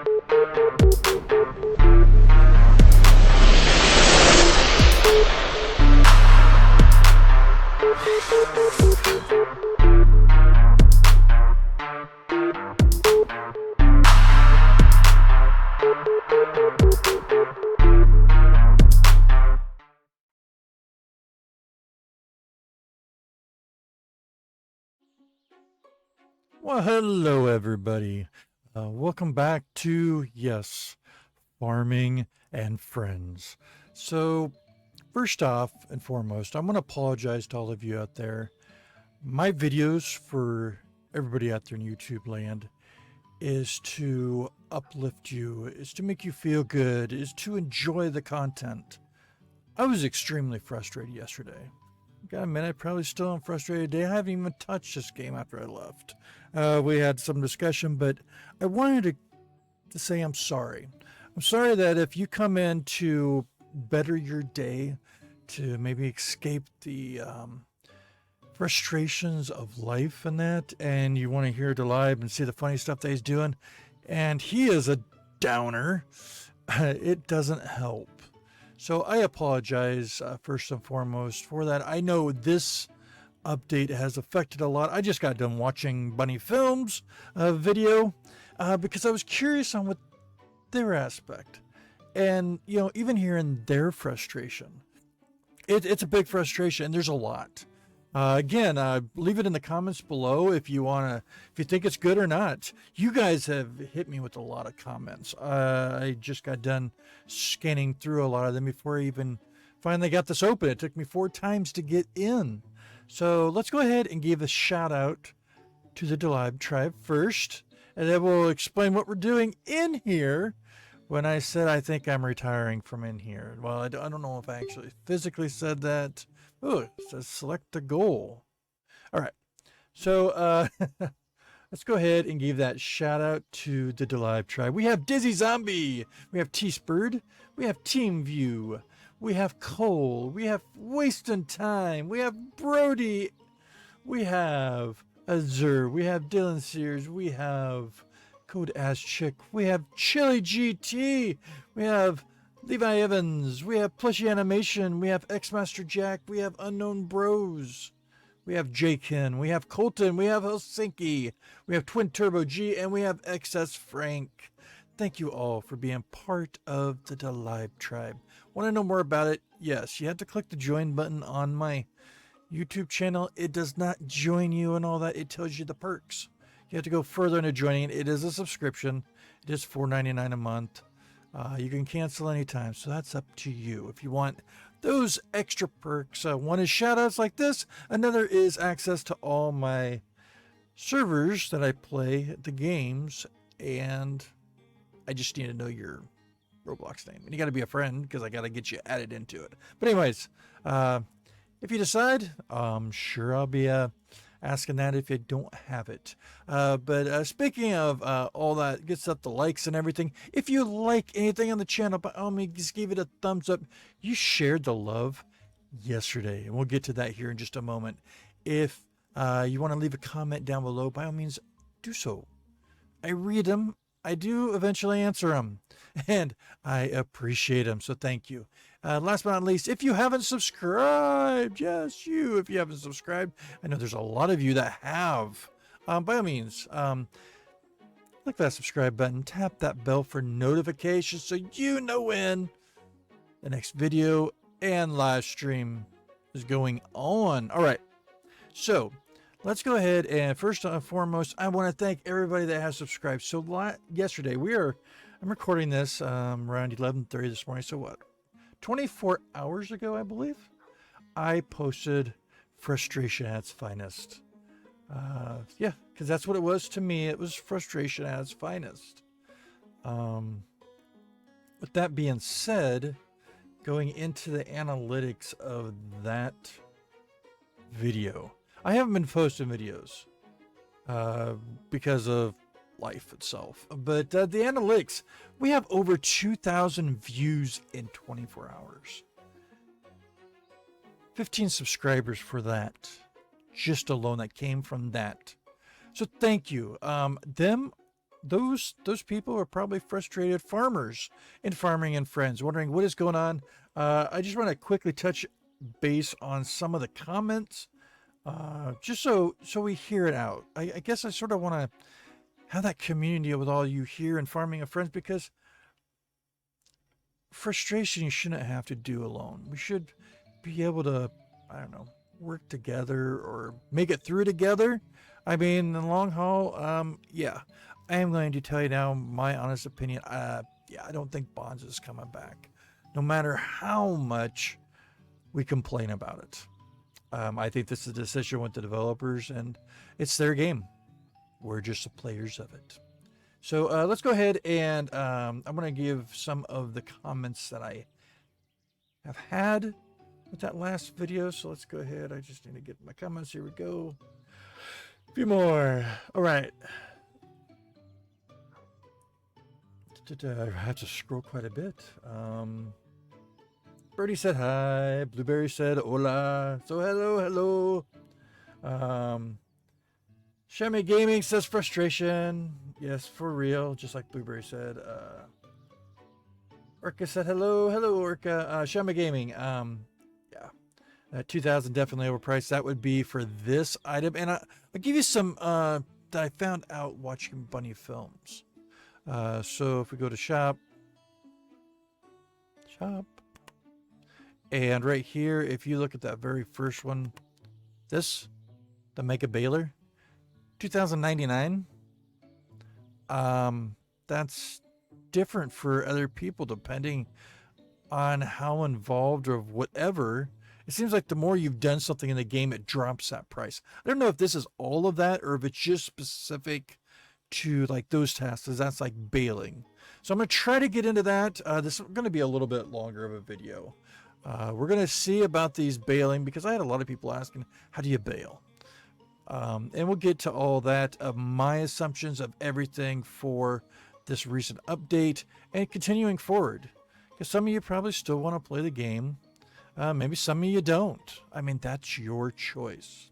Well, hello everybody. Welcome back to, yes, Farming and Friends. So, first off and foremost, I'm going to apologize to all of you out there. My videos for everybody out there in YouTube land is to uplift you, is to make you feel good, is to enjoy the content. I was extremely frustrated yesterday. Gotta admit, I probably still am frustrated today. I haven't even touched this game after I left. We had some discussion, but I wanted to say I'm sorry. I'm sorry that if you come in to better your day, to maybe escape the frustrations of life and that, and you want to hear Delib and see the funny stuff that he's doing, and he is a downer, it doesn't help. So I apologize first and foremost for that. I know this update has affected a lot. I just got done watching Bunny Films video because I was curious on what their aspect. And, you know, even hearing their frustration, it's a big frustration. And there's a lot. Again, leave it in the comments below if you think it's good or not. You guys have hit me with a lot of comments. I just got done scanning through a lot of them before I even finally got this open. It took me 4 times to get in. So let's go ahead and give a shout out to the Delib tribe first, and then we'll explain what we're doing in here. When I said I think I'm retiring from in here, well, I don't know if I actually physically said that. Oh, it says select a goal. All right. So let's go ahead and give that shout out to the Delib tribe. We have Dizzy Zombie. We have T-Spurred. We have Team View. We have Cole. We have Wasting Time. We have Brody. We have Azur. We have Dylan Sears. We have Code Ass Chick. We have Chili GT. We have Levi Evans, we have Plushy Animation, we have X-Master Jack, we have Unknown Bros, we have Jakin, we have Colton, we have Helsinki, we have Twin Turbo G, and we have XS Frank. Thank you all for being part of the Delib tribe. Want to know more about it? Yes, you have to click the join button on my YouTube channel. It does not join you and all that. It tells you the perks. You have to go further into joining. It is a subscription. It is $4.99 a month. You can cancel anytime, so that's up to you. If you want those extra perks, one is shoutouts like this. Another is access to all my servers that I play the games, and I just need to know your Roblox name. And you got to be a friend because I got to get you added into it. But anyways, if you decide, sure I'll be asking that if you don't have it. But speaking of all that good stuff, the likes and everything, if you like anything on the channel, by all means, just give it a thumbs up. You shared the love yesterday, and we'll get to that here in just a moment. If you want to leave a comment down below, by all means, do so. I read them. I do eventually answer them, and I appreciate them, so thank you. Last but not least, if you haven't subscribed, yes, if you haven't subscribed, I know there's a lot of you that have. By all means, click that subscribe button, tap that bell for notifications so you know when the next video and live stream is going on. All right, so let's go ahead and first and foremost, I want to thank everybody that has subscribed. So yesterday, I'm recording this around 11:30 this morning. So what? 24 hours ago, I believe, I posted Frustration at its Finest. Yeah, because that's what it was to me. It was frustration at its finest. With that being said, going into the analytics of that video, I haven't been posting videos because of life itself. But the analytics, we have over 2,000 views in 24 hours. 15 subscribers for that. Just alone that came from that. So thank you. Them those people are probably frustrated farmers in Farming and Friends, wondering what is going on. I just want to quickly touch base on some of the comments, just so we hear it out. I guess I sort of want to have that community with all you here in Farming and Friends, because frustration you shouldn't have to do alone. We should be able to, I don't know, work together or make it through together. I mean, in the long haul, yeah, I am going to tell you now my honest opinion. Yeah, I don't think Bonds is coming back, no matter how much we complain about it. I think this is a decision with the developers, and it's their game. We're just the players of it. So let's go ahead and I'm going to give some of the comments that I have had with that last video. So let's go ahead. I just need to get my comments. Here we go. A few more. All right. I have to scroll quite a bit. Birdie said hi. Blueberry said hola. So hello. Shami Gaming says frustration. Yes, for real. Just like Blueberry said. Orca said hello. Hello, Orca. Shami Gaming. Yeah. 2000 definitely overpriced. That would be for this item. And I'll give you some that I found out watching Bunny Films. So if we go to shop. And right here, if you look at that very first one, the Mega Baler, $2,099. That's different for other people depending on how involved or whatever. It seems like the more you've done something in the game, it drops that price. I don't know if this is all of that or if it's just specific to like those tasks. That's like baling. So I'm going to try to get into that. This is going to be a little bit longer of a video. We're going to see about these baling, because I had a lot of people asking, how do you bail? And we'll get to all that, of my assumptions of everything for this recent update and continuing forward. Because some of you probably still want to play the game. Maybe some of you don't. I mean, that's your choice.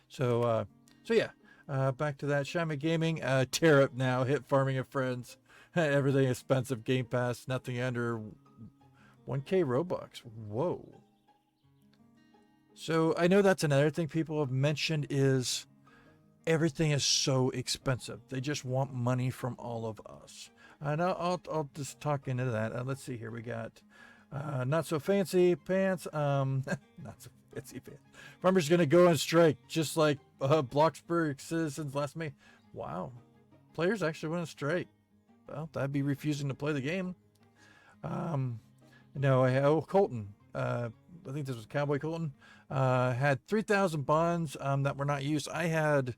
So yeah, back to that. Shami Gaming, tear up now, hit Farming and Friends. Everything expensive, Game Pass, nothing under 1K Robux. Whoa. So I know that's another thing people have mentioned is everything is so expensive. They just want money from all of us. And I'll just talk into that. Let's see here. We got not so fancy pants. Not so fancy pants. Farmers going to go on strike just like Bloxburg citizens last May. Wow. Players actually went on strike. Well, that'd be refusing to play the game. No, Colton. I think this was Cowboy Colton. Had 3,000 bonds that were not used. I had,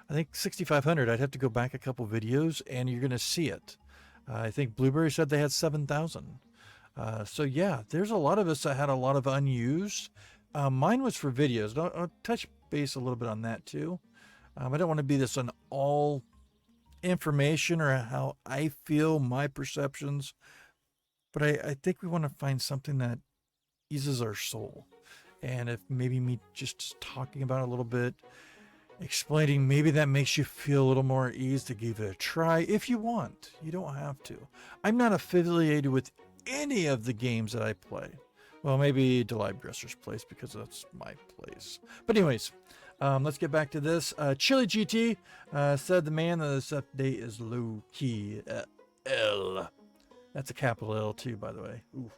I think, 6,500. I'd have to go back a couple videos, and you're going to see it. I think Blueberry said they had 7,000. So, yeah, there's a lot of us that had a lot of unused. Mine was for videos. I'll touch base a little bit on that, too. I don't want to be this on all information or how I feel, my perceptions. But I think we want to find something that eases our soul. And if maybe me just talking about it a little bit, explaining, maybe that makes you feel a little more at ease to give it a try if you want. You don't have to. I'm not affiliated with any of the games that I play. Well, maybe Delibe Gresser's place, because that's my place. But anyways, let's get back to this. Chili GT said the man of this update is low key. L. That's a capital L too, by the way. Ooh.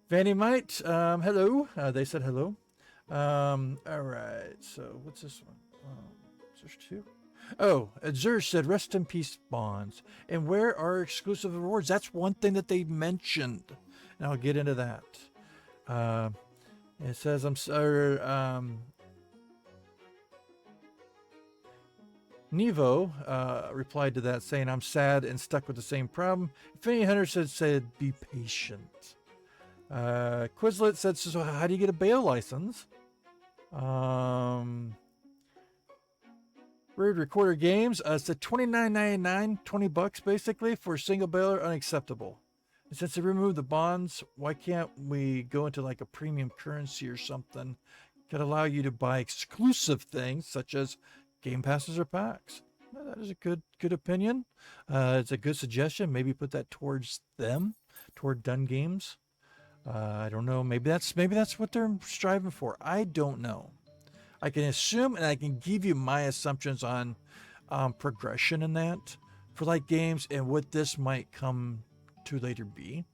Vanny Mite, hello. They said hello. All right. So what's this one? There's two. Oh, Azur said, rest in peace, Bonds. And where are exclusive rewards? That's one thing that they mentioned. And I'll get into that. It says, I'm sorry. Nevo replied to that saying, I'm sad and stuck with the same problem. Infinity Hunter said, be patient. Quizlet said, so how do you get a bail license? Rude Recorder Games said $29.99, $20 basically for a single bailer, unacceptable. And since they removed the bonds, why can't we go into like a premium currency or something that allow you to buy exclusive things such as game passes or packs? That is a good opinion. It's a good suggestion. Maybe put that towards them, toward Done Games. I don't know. Maybe that's what they're striving for. I don't know. I can assume and I can give you my assumptions on progression in that for like games and what this might come to later be.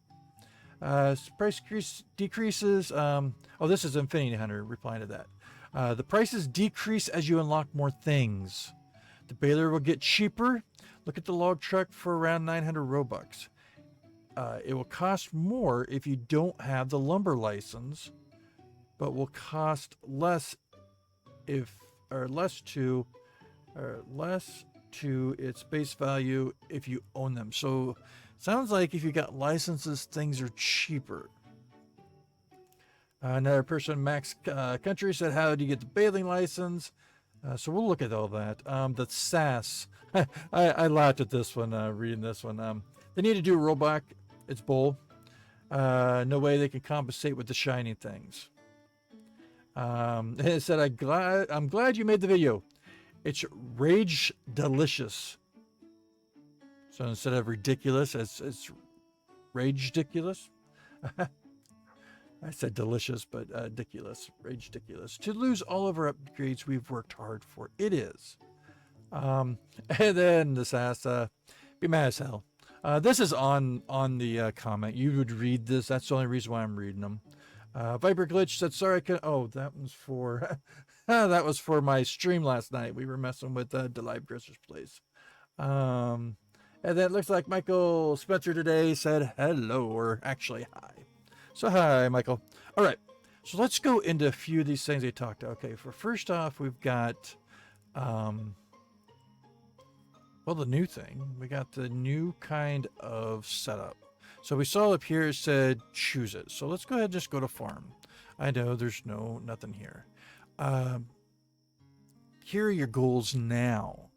Price decreases. Oh, this is Infinity Hunter replying to that. The prices decrease as you unlock more things. The baler will get cheaper. Look at the log truck for around 900 Robux. It will cost more if you don't have the lumber license, but will cost less less to its base value if you own them. So sounds like if you got licenses, things are cheaper. Another person, Max Country, said, how do you get the baling license? So we'll look at all that. The SAS. I laughed at this one, reading this one. They need to do a rollback. It's bull. No way they can compensate with the shiny things. It said, I'm glad you made the video. It's rage delicious. So instead of ridiculous, it's rage ridiculous. I said delicious, but ridiculous. Rage ridiculous. To lose all of our upgrades we've worked hard for. It is. And then this asks, be mad as hell. This is on the comment. You would read this. That's the only reason why I'm reading them. Viper Glitch said, sorry, I couldn't. Oh, that was for that was for my stream last night. We were messing with the live Christmas place. And then it looks like Michael Spencer today said hello, or actually hi. So hi, Michael. All right. So let's go into a few of these things they talked about. Okay, for first off, we've got well, the new thing. We got the new kind of setup. So we saw up here it said choose it. So let's go ahead and just go to farm. I know there's nothing here. Here are your goals now.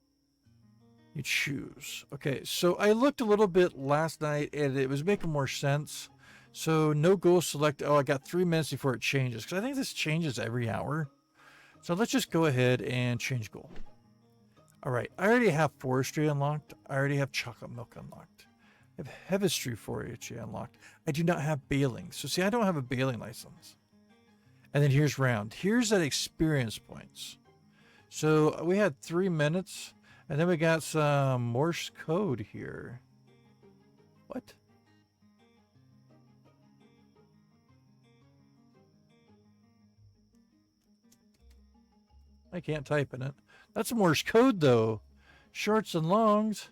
You choose. Okay, so I looked a little bit last night and it was making more sense. So no goal select. Oh, I got 3 minutes before it changes because I think this changes every hour. So let's just go ahead and change goal. All right, I already have forestry unlocked. I already have chocolate milk unlocked. I have chemistry forestry unlocked. I do not have baling. So see, I don't have a baling license. And then here's round. Here's that experience points. So we had 3 minutes, and then we got some Morse code here. What? I can't type in it. That's Morse code, though. Shorts and longs.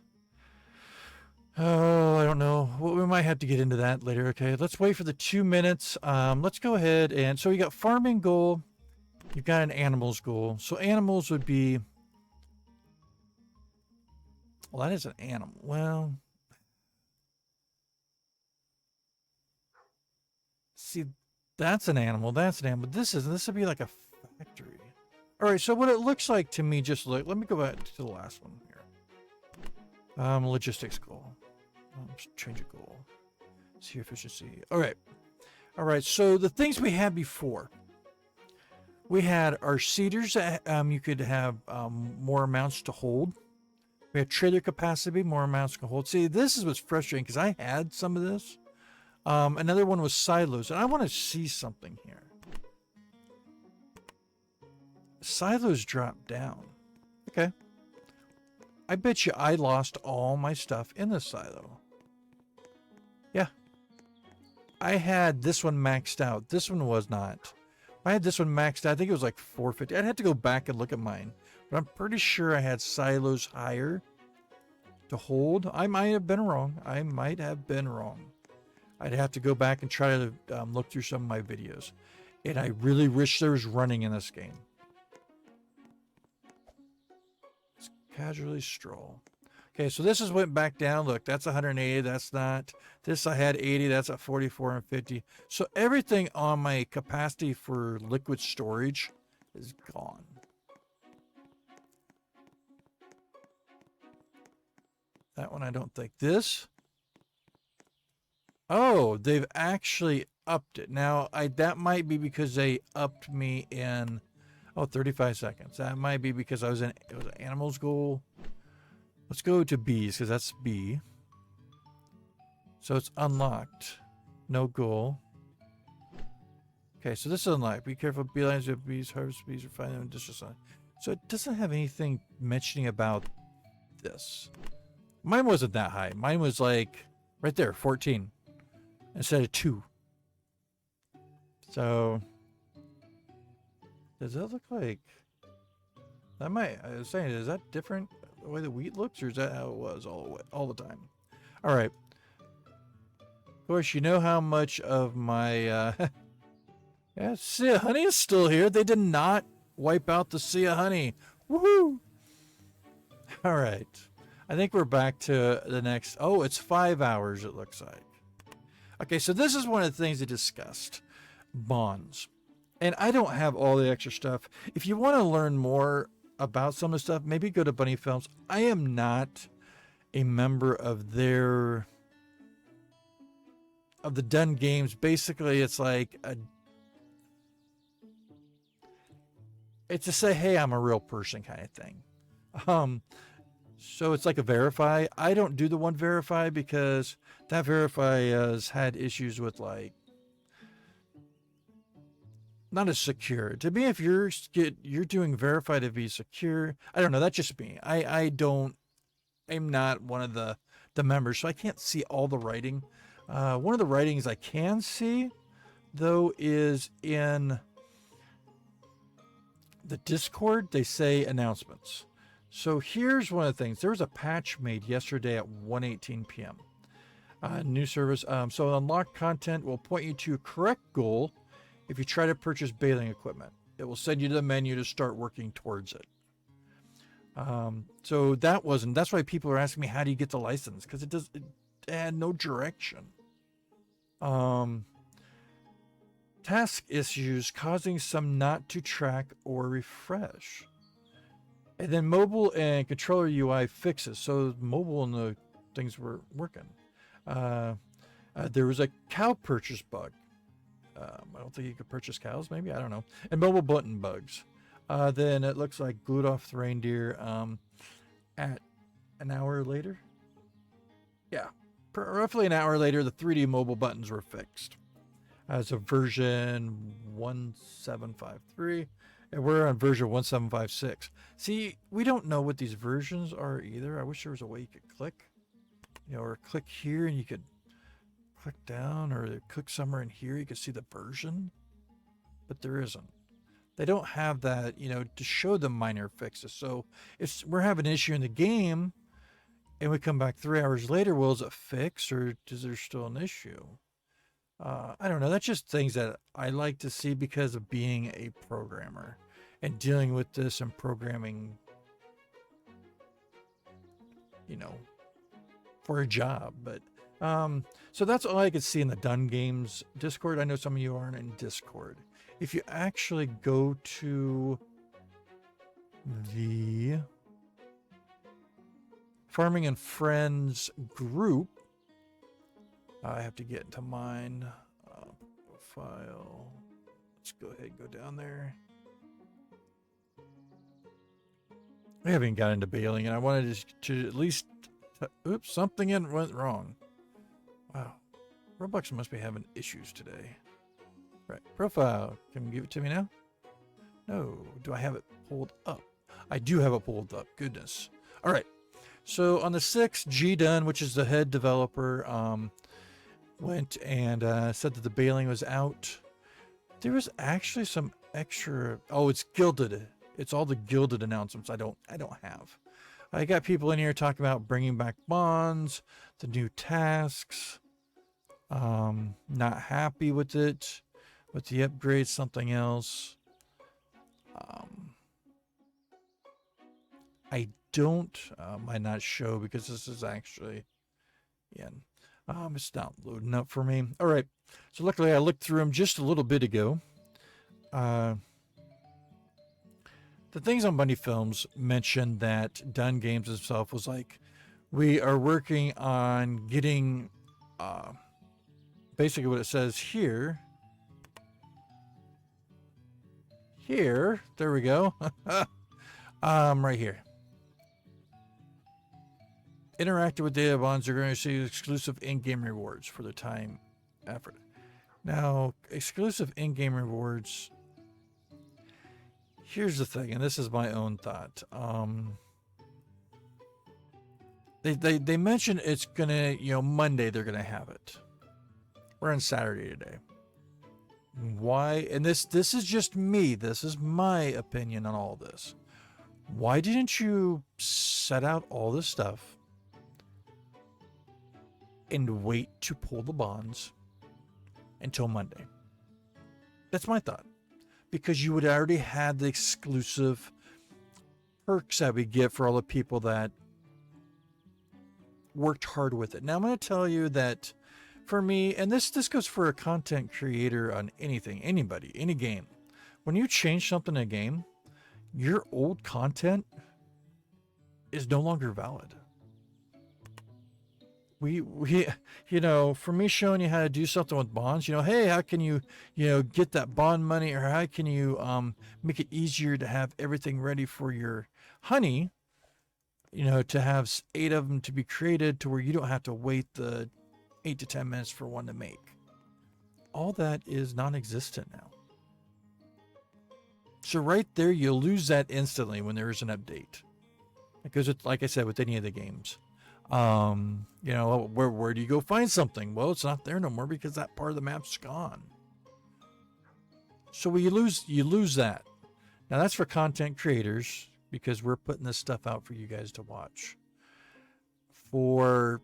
Oh, I don't know. Well, we might have to get into that later. Okay, let's wait for the 2 minutes. Let's go ahead and so you got farming goal. You've got an animals goal. So animals would be. Well, that is an animal. Well, see, that's an animal. That's an animal. This would be like a factory. All right. So what it looks like to me, just look. Let me go back to the last one here. Logistics goal. Let's change a goal. See efficiency. All right. All right. So the things we had before, we had our cedars. You could have more amounts to hold. We had trailer capacity, more amounts to hold. See, this is what's frustrating because I had some of this. Another one was silos, and I want to see something here. Silos dropped down. Okay. I bet you I lost all my stuff in the silo. Yeah. I had this one maxed out. This one was not. I had this one maxed out. I think it was like 450. I'd have to go back and look at mine. But I'm pretty sure I had silos higher to hold. I might have been wrong. I'd have to go back and try to look through some of my videos. And I really wish there was running in this game. Casually stroll. Okay, so this is went back down. Look, that's 180. That's not. This I had 80. That's at 44 and 50. So everything on my capacity for liquid storage is gone. That one I don't think. This. Oh, they've actually upped it. Now, that might be because they upped me in 35 seconds. That might be because it was an animals goal. Let's go to B's because that's B. So it's unlocked. No goal. Okay, so this is unlocked. Be careful, beelines of bees, harvest bees, or find them in distress. So it doesn't have anything mentioning about this. Mine wasn't that high. Mine was like right there, 14 instead of 2. So does that look like that? I was saying, is that different the way the wheat looks, or is that how it was all the time? All right. Of course, you know how much of my yeah, sea of honey is still here. They did not wipe out the sea of honey. Woohoo! All right. I think we're back to the next. Oh, it's 5 hours, it looks like. Okay, so this is one of the things they discussed. Bonds. And I don't have all the extra stuff. If you want to learn more about some of the stuff, maybe go to Bunny Films. I am not a member of the Done Games. Basically, it's like it's to say, hey, I'm a real person kind of thing. So it's like a verify. I don't do the one verify because that verify has had issues with like not as secure. To me, if you're doing verify to be secure, I don't know. That's just me. I'm not one of the members, so I can't see all the writing. One of the writings I can see, though, is in the Discord. They say announcements. So here's one of the things. There was a patch made yesterday at 1:18 p.m. New service. So unlocked content will point you to a correct goal. If you try to purchase baling equipment, it will send you to the menu to start working towards it. So that's why people are asking me, how do you get the license? Because it had no direction. Task issues causing some not to track or refresh. And then mobile and controller UI fixes. So mobile and the things were working. There was a cow purchase bug. I don't think you could purchase cows, maybe. I don't know. And mobile button bugs. Then it looks like glued off the reindeer at an hour later. Yeah, roughly an hour later, the 3D mobile buttons were fixed. As a version 1753, and we're on version 1756. See, we don't know what these versions are either. I wish there was a way you could click, or click here and you could click down, or click somewhere in here you could see the version, but there isn't. They don't have that, to show the minor fixes. So if we're having an issue in the game and we come back 3 hours later, well, is it fixed, or is there still an issue? I don't know. That's just things that I like to see because of being a programmer and dealing with this and programming, for a job. But so that's all I could see in the Done Games Discord. I know some of you aren't in Discord. If you actually go to the Farming and Friends group, I have to get into mine. Profile. Let's go ahead and go down there. I haven't got into baling, and I wanted to at least... Oops, something went wrong. Wow. Roblox must be having issues today. Right. Profile. Can you give it to me now? No. Do I have it pulled up? I do have it pulled up. Goodness. All right. So on the 6th, G Dunn, which is the head developer, went and said that the baling was out. There was actually some extra. Oh, it's gilded. It's all the gilded announcements. I don't have. I got people in here talking about bringing back bonds, the new tasks. Not happy with it, with the upgrade. Something else. I don't. Might not show because this is actually in. It's not loading up for me. All right. So luckily I looked through them just a little bit ago. The things on Bunny Films mentioned that Done Games himself was like, we are working on getting basically what it says here. There we go. Right here. interacted with data bonds, they're going to receive exclusive in-game rewards for their time effort. Now, exclusive in-game rewards, here's the thing, and this is my own thought. They mentioned it's gonna, Monday they're gonna have it. We're on Saturday today. Why? And this is just me. This is my opinion on all this. Why didn't you set out all this stuff and wait to pull the bonds until Monday? That's my thought. Because you would already had the exclusive perks that we get for all the people that worked hard with it. Now I'm going to tell you that for me, and this goes for a content creator on anything, anybody, any game. When you change something in a game, your old content is no longer valid. We for me showing you how to do something with bonds, hey, how can you, get that bond money, or how can you make it easier to have everything ready for your honey, to have 8 of them to be created to where you don't have to wait the 8 to 10 minutes for one to make. All that is non-existent now. So right there, you lose that instantly when there is an update. Because it's, like I said, with any of the games. Where do you go find something? Well, it's not there no more because that part of the map's gone. So you lose that. Now that's for content creators, because we're putting this stuff out for you guys to watch. For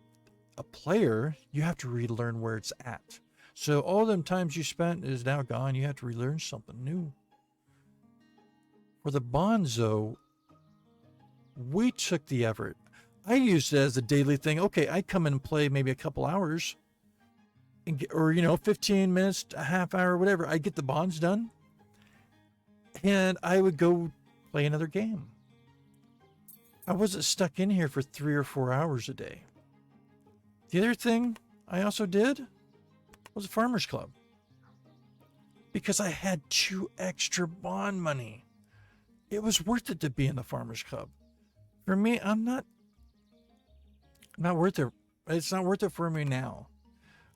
a player, you have to relearn where it's at. So all them times you spent is now gone. You have to relearn something new. For the bonds, though, we took the effort. I used it as a daily thing. Okay, I'd come in and play maybe a couple hours, or 15 minutes, a half hour, whatever. I'd get the bonds done, and I would go play another game. I wasn't stuck in here for 3 or 4 hours a day. The other thing I also did was a farmer's club, because I had 2 extra bond money. It was worth it to be in the farmer's club. For me, I'm not worth it. It's not worth it for me now.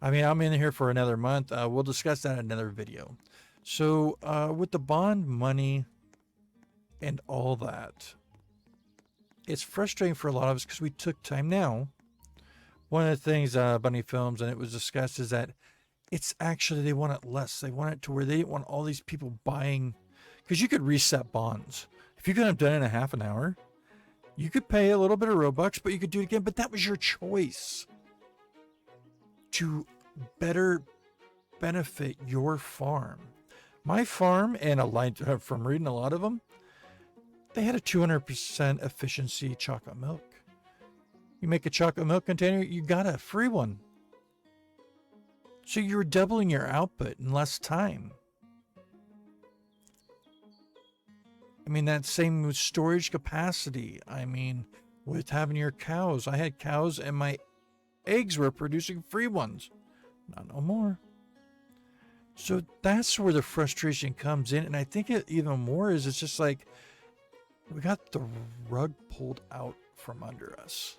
I mean, I'm in here for another month. We'll discuss that in another video. So with the bond money and all that, it's frustrating for a lot of us because we took time. Now, one of the things Bunny Films, and it was discussed, is that it's actually, they want it less. They want it to where they didn't want all these people buying, because you could reset bonds. If you could have done it in a half an hour, you could pay a little bit of Robux, but you could do it again. But that was your choice to better benefit your farm. My farm, and from reading a lot of them, they had a 200% efficiency chocolate milk. You make a chocolate milk container, you got a free one. So you're doubling your output in less time. I mean, that same with storage capacity. I mean, with having your cows. I had cows and my eggs were producing free ones. Not no more. So that's where the frustration comes in. And I think it even more is, it's just like, we got the rug pulled out from under us.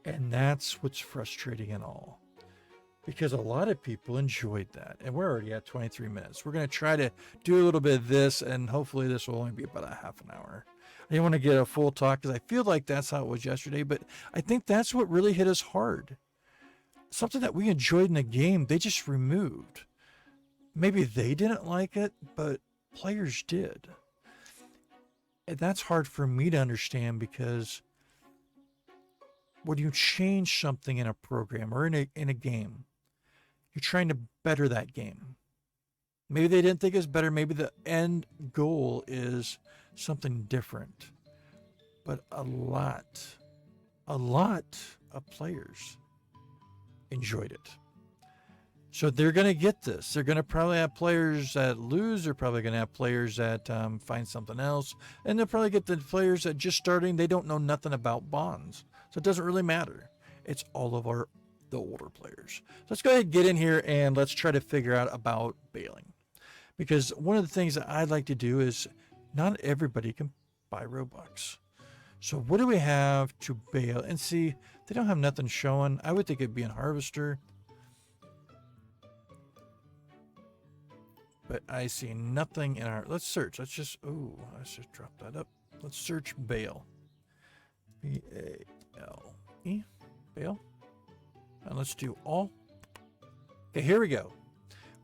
And that's what's frustrating and all. Because a lot of people enjoyed that. And we're already at 23 minutes. We're going to try to do a little bit of this, and hopefully this will only be about a half an hour. I didn't want to get a full talk because I feel like that's how it was yesterday, but I think that's what really hit us hard. Something that we enjoyed in the game, they just removed. Maybe they didn't like it, but players did. And that's hard for me to understand, because when you change something in a program or in a game, you're trying to better that game. Maybe they didn't think it was better. Maybe the end goal is something different. But a lot of players enjoyed it. So they're going to get this. They're going to probably have players that lose. They're probably going to have players that find something else. And they'll probably get the players that just starting, they don't know nothing about bonds. So it doesn't really matter. It's all of the older players. So let's go ahead and get in here and let's try to figure out about baling. Because one of the things that I'd like to do is, not everybody can buy Robux. So what do we have to bale? And see, they don't have nothing showing. I would think it'd be in harvester. But I see nothing in our... Let's search. Let's just... Ooh, let's just drop that up. Let's search bale. B-A-L-E. Bale. And let's do all. Okay, here we go.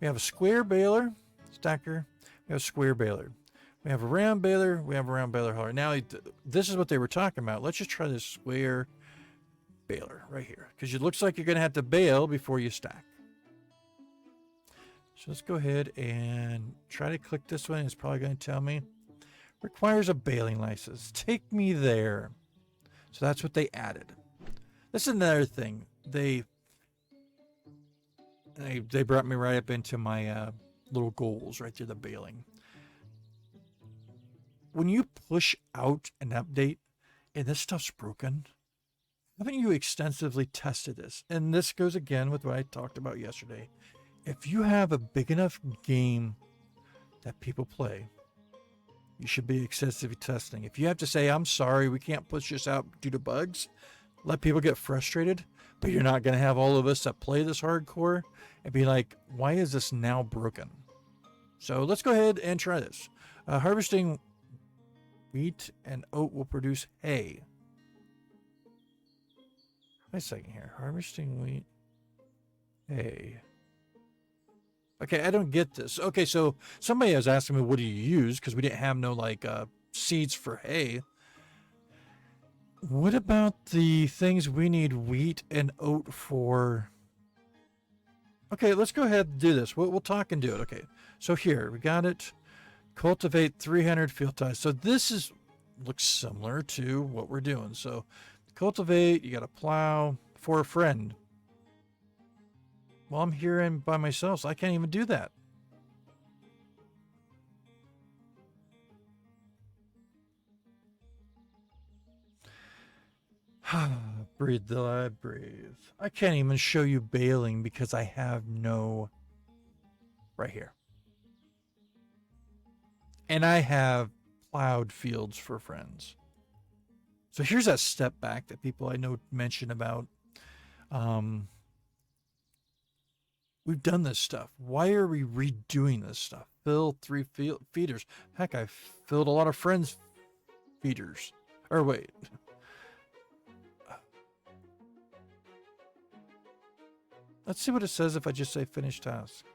We have a square baler, stacker. We have a square baler. We have a round baler. We have a round baler hauler. Now, this is what they were talking about. Let's just try this square baler right here. Because it looks like you're going to have to bale before you stack. So let's go ahead and try to click this one. It's probably going to tell me. Requires a baling license. Take me there. So that's what they added. This is another thing. They brought me right up into my little goals right there, the baling. When you push out an update and this stuff's broken, haven't you extensively tested this? And this goes again with what I talked about yesterday. If you have a big enough game that people play, you should be extensively testing. If you have to say, I'm sorry, we can't push this out due to bugs, let people get frustrated, but you're not going to have all of us that play this hardcore and be like, why is this now broken? So let's go ahead and try this. Harvesting wheat and oat will produce hay. Wait a second here. Harvesting wheat, hay. Okay, I don't get this. Okay, so somebody was asking me, what do you use? Because we didn't have no, like, seeds for hay. What about the things we need wheat and oat for? Okay, let's go ahead and do this. We'll talk and do it. Okay, so here, we got it. Cultivate 300 field ties. So this looks similar to what we're doing. So cultivate, you got to plow for a friend. Well, I'm here and by myself, so I can't even do that. Breathe till I breathe. I can't even show you baling because I have no... Right here. And I have plowed fields for friends. So here's that step back that people I know mention about. We've done this stuff. Why are we redoing this stuff? Fill 3 feeders. Heck, I filled a lot of friends' feeders. Or wait. Let's see what it says if I just say finish task.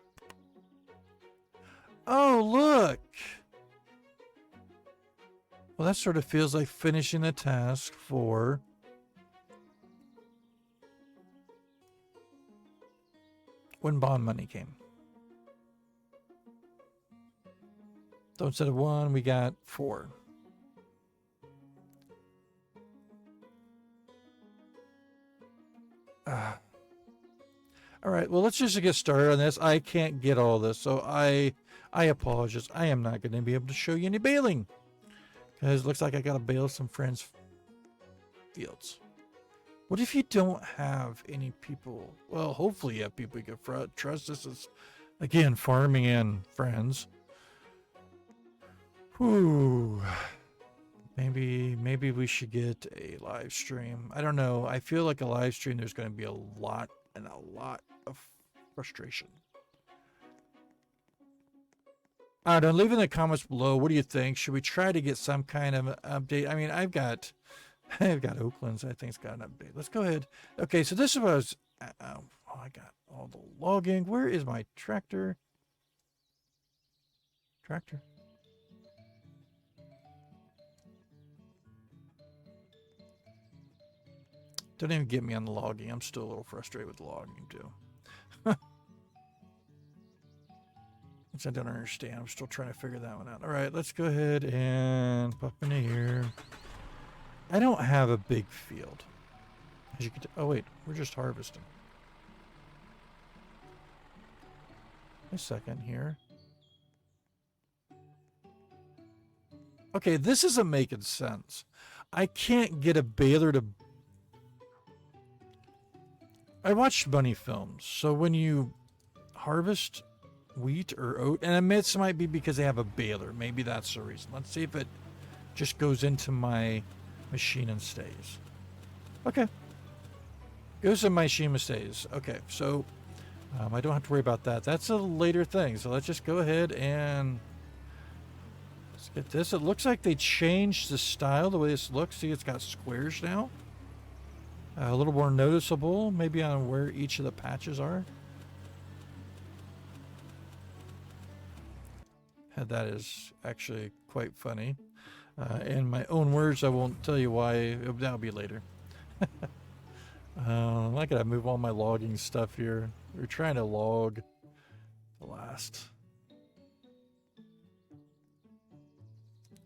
Oh, look. Well, that sort of feels like finishing the task for... when bond money came. So instead of 1, we got 4. All right, well, let's just get started on this. I can't get all this, so I apologize. I am not going to be able to show you any baling. Because it looks like I got to bale some friends' fields. What if you don't have any people? Well, hopefully you have people you can trust. This is, again, farming and friends. Whew. Maybe we should get a live stream. I don't know. I feel like a live stream, there's going to be a lot of frustration. I don't know. Leave in the comments below. What do you think? Should we try to get some kind of update? I mean, I've got Oakland's. I think it's got an update. Let's go ahead. Okay, so this is what I was. Oh, I got all the logging. Where is my tractor? Tractor. Don't even get me on the logging. I'm still a little frustrated with the logging too. Which I don't understand. I'm still trying to figure that one out. All right, let's go ahead and pop into here. I don't have a big field. As you can oh wait, we're just harvesting. A second here. Okay, this isn't making sense. I can't get a baler to... I watched bunny films, so when you harvest wheat or oat, and I admit this might be because they have a baler. Maybe that's the reason. Let's see if it just goes into my Machine and stays. Okay. Goes to machine and stays. Okay, so I don't have to worry about that. That's a later thing. So let's just go ahead and let's get this. It looks like they changed the style, the way this looks. See, it's got squares now. A little more noticeable, maybe on where each of the patches are. And that is actually quite funny. In my own words, I won't tell you why. That'll be later. I gotta move all my logging stuff here. We're trying to log the last.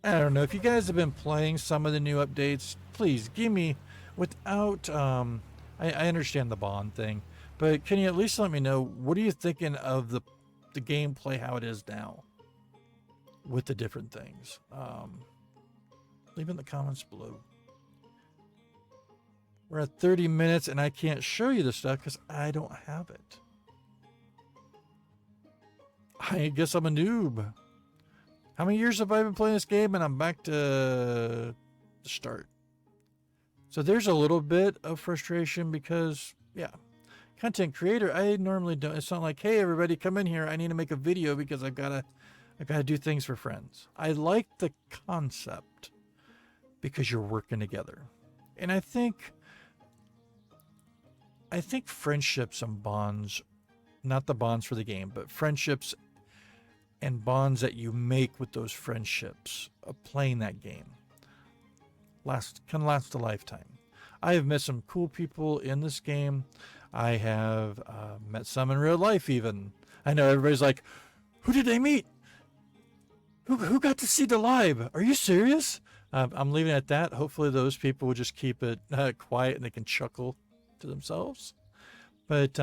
I don't know if you guys have been playing some of the new updates. Please give me, without. I understand the bond thing, but can you at least let me know what are you thinking of the gameplay, how it is now, with the different things. Leave in the comments below. We're at 30 minutes and I can't show you the stuff because I don't have it. I guess I'm a noob. How many years have I been playing this game and I'm back to the start? So there's a little bit of frustration because, yeah, content creator, I normally don't. It's not like, hey, everybody come in here. I need to make a video because I've got to do things for friends. I like the concept because you're working together. And I think friendships and bonds, not the bonds for the game, but friendships and bonds that you make with those friendships of playing that game can last a lifetime. I have met some cool people in this game. I have met some in real life even. I know everybody's like, who did they meet? Who got to see the live? Are you serious? I'm leaving it at that. Hopefully those people will just keep it quiet and they can chuckle to themselves. But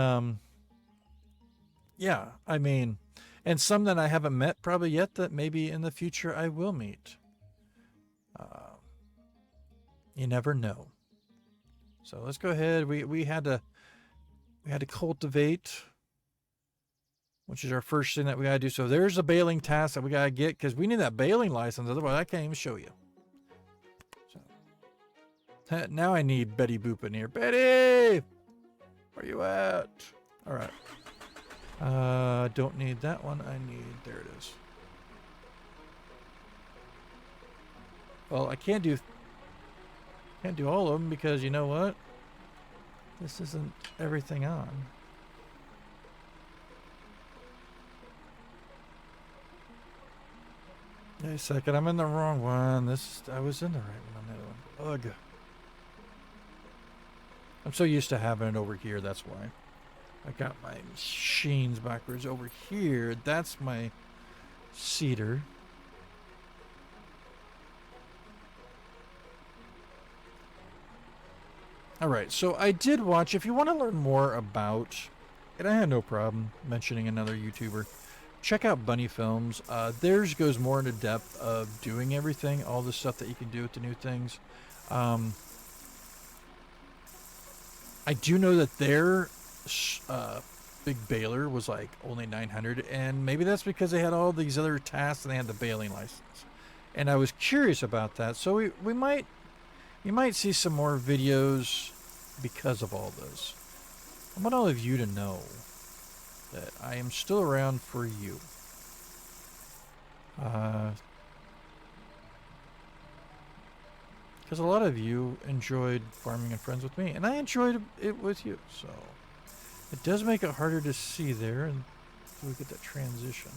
yeah, I mean, and some that I haven't met probably yet that maybe in the future I will meet. You never know. So let's go ahead. We had to cultivate, which is our first thing that we gotta do. So there's a baling task that we gotta get because we need that baling license. Otherwise, I can't even show you. So now I need Betty Boop in here. Betty, where you at? All right. Don't need that one. I need. There it is. Well, I can't do all of them because you know what? This isn't everything on. Wait a second, I'm in the wrong one. I was in the right one on that one. Ugh. I'm so used to having it over here, that's why. I got my machines backwards over here. That's my cedar. Alright, so I did watch, if you want to learn more about, and I had no problem mentioning another YouTuber, check out Bunny Films. Theirs goes more into depth of doing everything, all the stuff that you can do with the new things. I do know that their big baler was like only 900, and maybe that's because they had all these other tasks and they had the baling license. And I was curious about that, so you might see some more videos because of all this. I want all of you to know that I am still around for you. Because a lot of you enjoyed farming and friends with me, and I enjoyed it with you, so it does make it harder to see there, and we get that transition.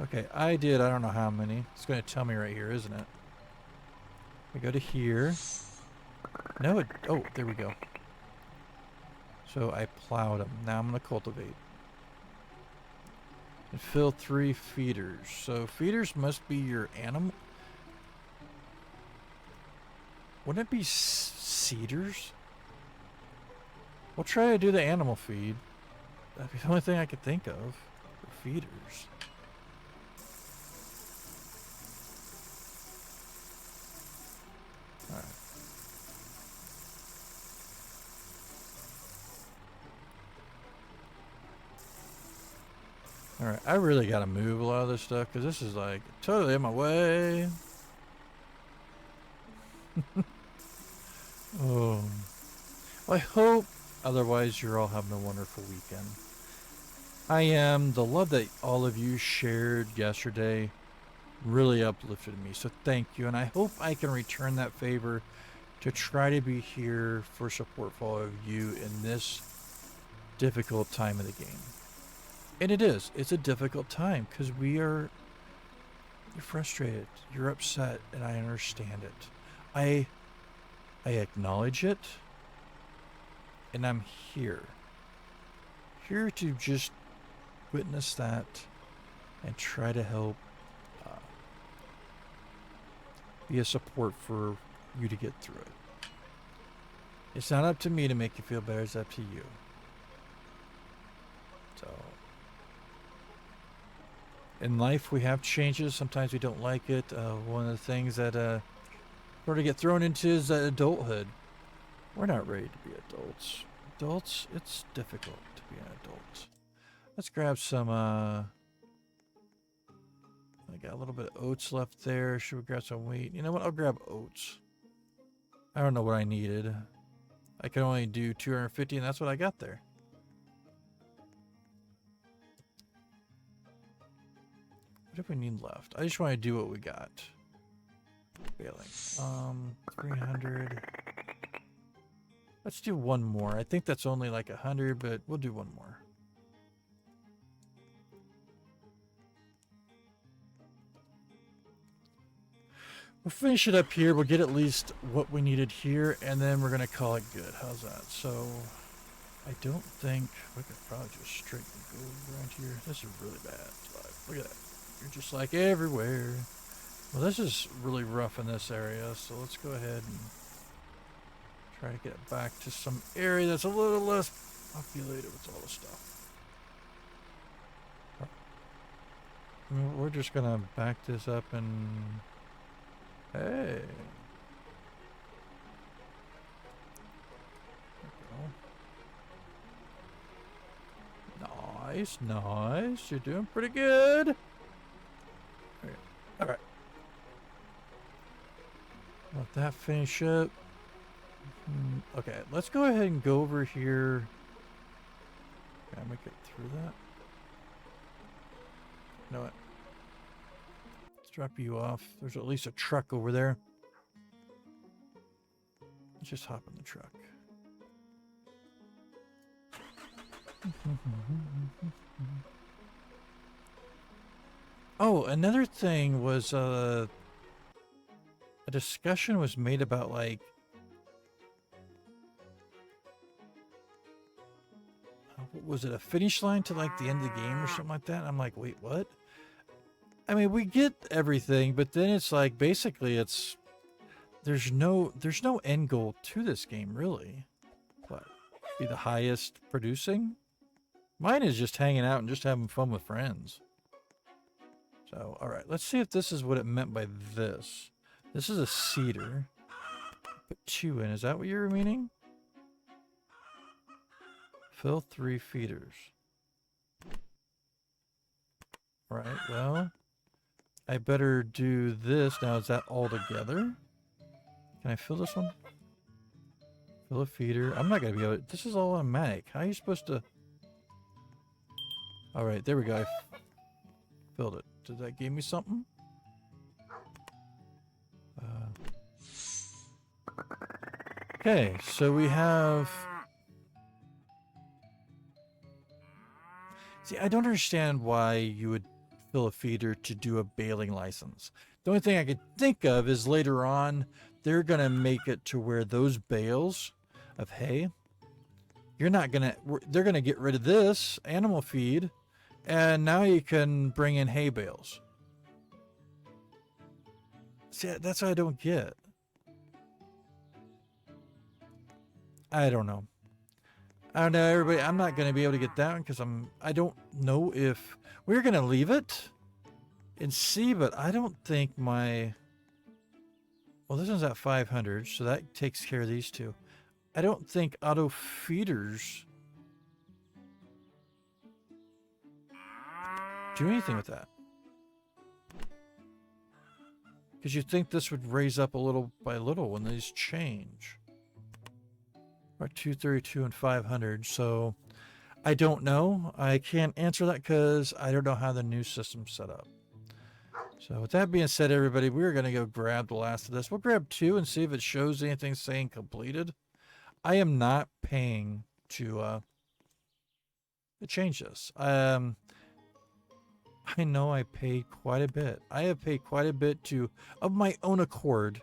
Okay, I don't know how many. It's going to tell me right here, isn't it? We go to here. No, oh, there we go. So I plowed them. Now I'm going to cultivate. And fill 3 feeders. So feeders must be your animal. Wouldn't it be cedars? We'll try to do the animal feed. That'd be the only thing I could think of for feeders. Alright. Alright, I really gotta move a lot of this stuff because this is like totally in my way. Oh, well, I hope otherwise you're all having a wonderful weekend. I am. The love that all of you shared yesterday really uplifted me. So thank you. And I hope I can return that favor to try to be here for support for all of you in this difficult time of the game. And it is. It's a difficult time because you're frustrated, you're upset, and I understand it. I acknowledge it, and I'm here. Here to just witness that and try to help be a support for you to get through it. It's not up to me to make you feel better, it's up to you. So, in life we have changes, sometimes we don't like it. One of the things that sort of get thrown into is adulthood. We're not ready to be adults. Adults, it's difficult to be an adult. Let's grab some, I got a little bit of oats left there. Should we grab some wheat? You know what? I'll grab oats. I don't know what I needed. I can only do 250, and that's what I got there. What do we need left? I just want to do what we got. Baling. 300. Let's do one more. I think that's only like 100, but we'll do one more. We'll finish it up here. We'll get at least what we needed here, and then we're going to call it good. How's that? So, I don't think... We could probably just straight go around here. This is really bad. Look at that. You're just like everywhere. Well, this is really rough in this area, so let's go ahead and try to get it back to some area that's a little less populated with all the stuff. We're just going to back this up and... Hey. Nice, nice. You're doing pretty good. Okay. All right. Let that finish up. Okay, let's go ahead and go over here. Can I make it through that? You know what? Let's drop you off. There's at least a truck over there. Let's just hop in the truck. Oh, another thing was a discussion was made about like what was it, a finish line to like the end of the game or something like that? I'm like, wait, what? I mean, we get everything, but then it's like basically it's there's no end goal to this game really. What? Be the highest producing? Mine is just hanging out and just having fun with friends. So, all right, let's see if this is what it meant by this. This is a cedar. Put 2 in. Is that what you were meaning? Fill 3 feeders. All right, well, I better do this. Now, is that all together? Can I fill this one? Fill a feeder. I'm not going to be able to... This is all automatic. How are you supposed to... All right, there we go. I filled it. Did that give me something? Okay, so we have... See, I don't understand why you would fill a feeder to do a baling license. The only thing I could think of is later on, they're going to make it to where those bales of hay, they're going to get rid of this animal feed, and now you can bring in hay bales. See, that's what I don't get. I don't know. I don't know, everybody. I'm not going to be able to get that one because I don't know if we're going to leave it and see, but I don't think my... Well, this one's at 500, so that takes care of these two. I don't think auto feeders do anything with that. Because you'd think this would raise up a little by little when these change. About 232 and 500. So I don't know. I can't answer that because I don't know how the new system's set up. So with that being said, everybody, we're going to go grab the last of this. We'll grab 2 and see if it shows anything saying completed. I am not paying to change this. I know I paid quite a bit. I have paid quite a bit of my own accord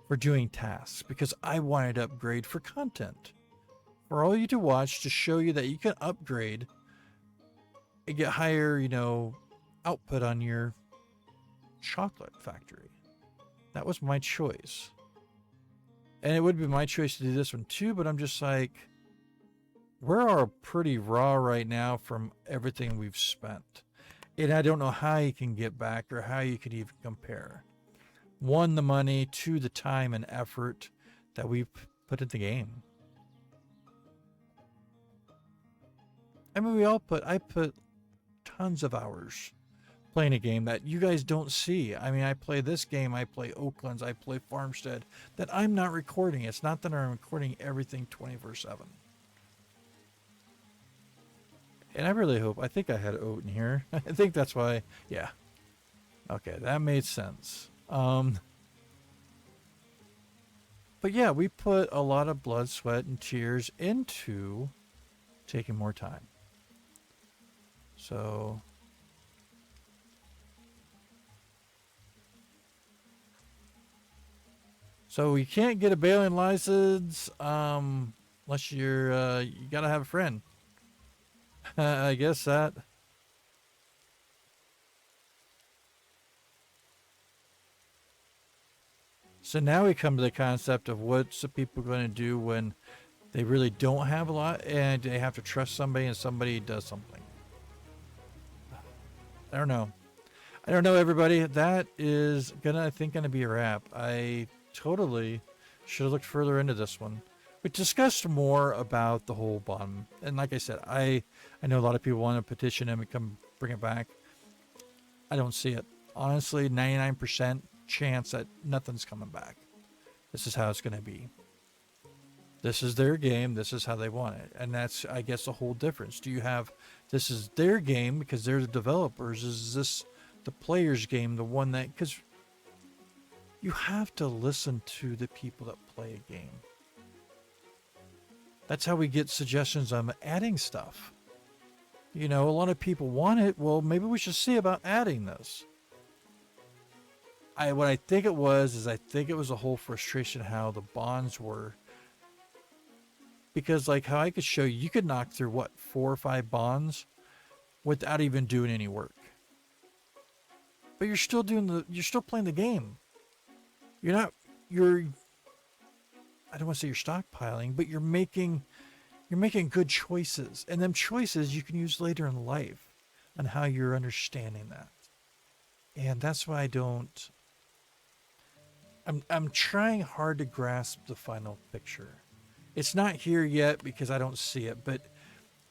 for doing tasks because I wanted to upgrade for content. For all you to watch to show you that you can upgrade and get higher, output on your chocolate factory. That was my choice. And it would be my choice to do this one too, but I'm just like, we're pretty raw right now from everything we've spent. And I don't know how you can get back or how you could even compare. 1, the money, 2, the time and effort that we've put in the game. I mean, I put tons of hours playing a game that you guys don't see. I mean, I play this game, I play Oaklands, I play Farmstead, that I'm not recording. It's not that I'm recording everything 24/7. And I really hope, I think I had oat in here. I think that's why, yeah. Okay, that made sense. But yeah, we put a lot of blood, sweat, and tears into taking more time. So we can't get a baling license unless you gotta have a friend. I guess that. So now we come to the concept of what's the people going to do when they really don't have a lot and they have to trust somebody and somebody does something. I don't know. Everybody. That is I think gonna be a wrap. I totally should have looked further into this one. We discussed more about the whole bond, and like I said, I know a lot of people want to petition him and come bring it back. I don't see it. Honestly, 99% chance that nothing's coming back. This is how it's going to be. This is their game. This is how they want it. And that's, I guess, the whole difference. This is their game because they're the developers. Is this the player's game, the one that, because you have to listen to the people that play a game. That's how we get suggestions on adding stuff. A lot of people want it. Well, maybe we should see about adding this. What I think it was a whole frustration how the bonds were. Because like how I could show you could knock through what, 4 or 5 bonds without even doing any work. But you're still playing the game. I don't want to say you're stockpiling, but you're making good choices. And them choices you can use later in life on how you're understanding that. And that's why I'm trying hard to grasp the final picture. It's not here yet because I don't see it, but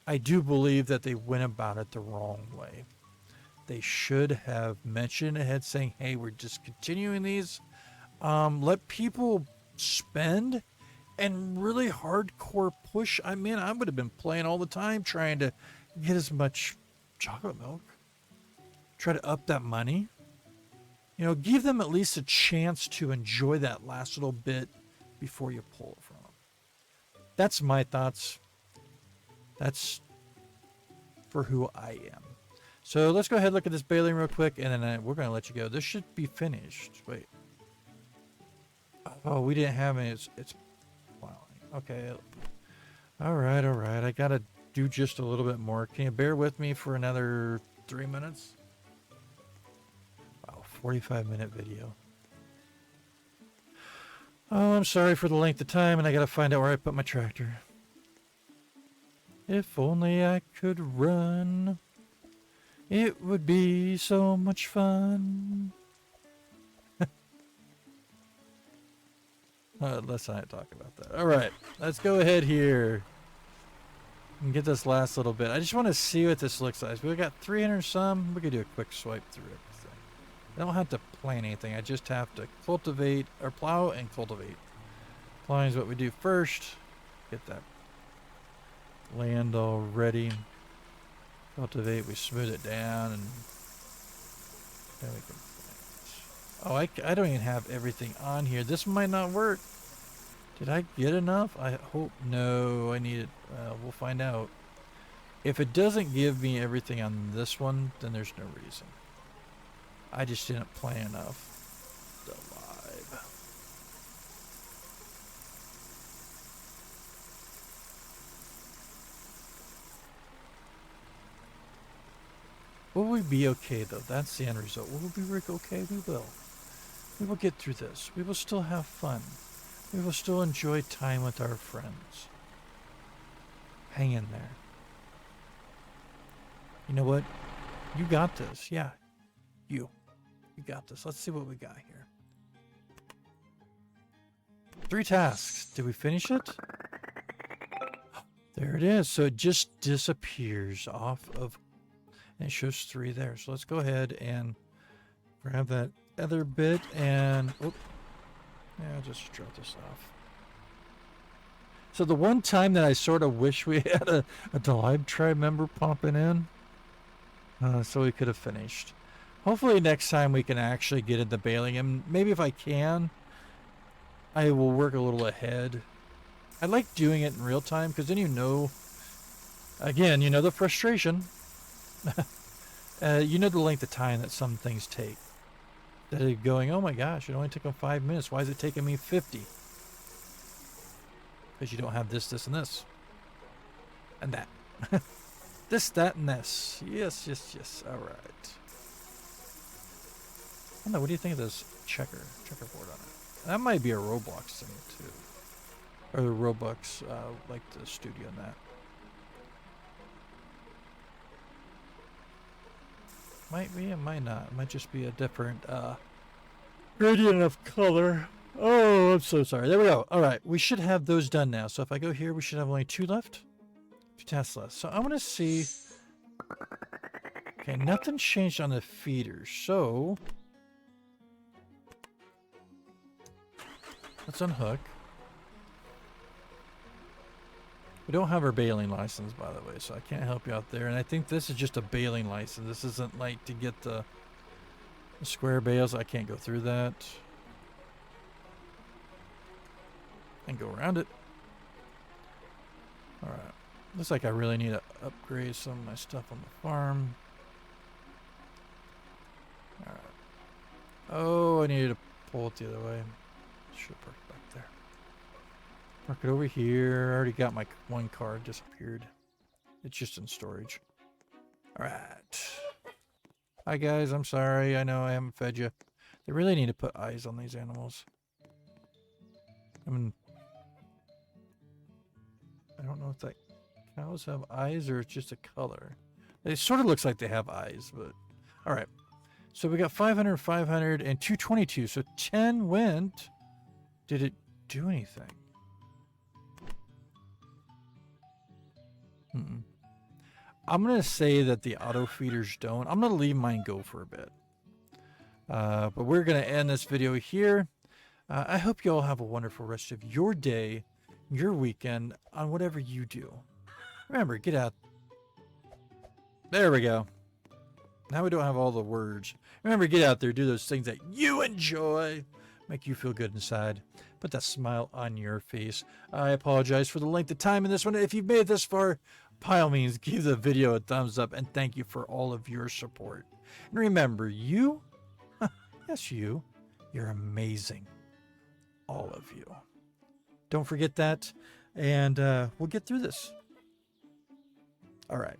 I do believe that they went about it the wrong way. They should have mentioned ahead saying, hey, we're discontinuing these. Let people spend and really hardcore push. I mean, I would have been playing all the time trying to get as much chocolate milk. Try to up that money. Give them at least a chance to enjoy that last little bit before you pull it from them. That's my thoughts. That's for who I am. So let's go ahead and look at this baling real quick, and then we're going to let you go. This should be finished. Wait. Oh, we didn't have any. It's plowing. Okay. All right. I got to do just a little bit more. Can you bear with me for another 3 minutes? Wow, 45-minute video. Oh, I'm sorry for the length of time, and I got to find out where I put my tractor. If only I could run, it would be so much fun. Let's not talk about that. All right, let's go ahead here and get this last little bit. I just want to see what this looks like. We got 300 some. We could do a quick swipe through everything. I don't have to plant anything. I just have to cultivate or plow and cultivate. Plowing is what we do first. Get that land all ready. Cultivate, we smooth it down, and then we can plant. Oh, I don't even have everything on here. This might not work. Did I get enough? I hope. No, I need it. We'll find out. If it doesn't give me everything on this one, then there's no reason. I just didn't plant enough. The live. Will we be okay, though? That's the end result. Will we be okay? We will. We will get through this. We will still have fun. We will still enjoy time with our friends. Hang in there. You know what? You got this. Yeah. You got this. Let's see what we got here. 3 tasks. Did we finish it? There it is. So it just disappears off of... And it shows 3 there. So let's go ahead and grab that other bit and... Oh, yeah, just drop this off. So the one time that I sort of wish we had a Delibe tribe member popping in, so we could have finished. Hopefully next time we can actually get into baling, and maybe if I can, I will work a little ahead. I like doing it in real time because then you know, again, you know the frustration. You know the length of time that some things take. That are going, oh my gosh, it only took them 5 minutes. Why is it taking me 50? Because you don't have this, this, and this. And that. This, that, and this. Yes, yes, yes. All right. I don't know, what do you think of this checkerboard on it? That might be a Roblox thing, too. Or the Roblox, like the studio and that. Might be, it might not. It might just be a different gradient of color. Oh, I'm so sorry. There we go. All right, we should have those done now. So if I go here, we should have only 2 left. 2 tasks left. So I want to see. Okay, nothing changed on the feeders. So let's unhook. We don't have our baling license, by the way, so I can't help you out there. And I think this is just a baling license. This isn't like to get the square bales. I can't go through that. And go around it. Alright. Looks like I really need to upgrade some of my stuff on the farm. Alright. Oh, I needed to pull it the other way. Should park back there. Park it over here. I already got my 1 car disappeared. It's just in storage. Alright. Hi guys, I'm sorry. I know I haven't fed you. They really need to put eyes on these animals. I mean, I don't know if that cows have eyes or it's just a color. It sort of looks like they have eyes, but all right. So we got 500, 500, and 222. So 10 went. Did it do anything? I'm going to say that the auto feeders don't. I'm going to leave mine go for a bit. But we're going to end this video here. I hope you all have a wonderful rest of your day, your weekend, on whatever you do. Remember, get out. There we go. Now we don't have all the words. Remember, get out there, do those things that you enjoy, make you feel good inside. Put that smile on your face. I apologize for the length of time in this one. If you've made it this far, by all means, give the video a thumbs up, and thank you for all of your support. And remember, you, yes, you're amazing. All of you. Don't forget that, and we'll get through this. All right.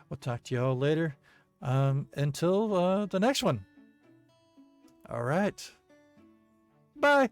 We'll talk to you all later. Until the next one. All right. Bye.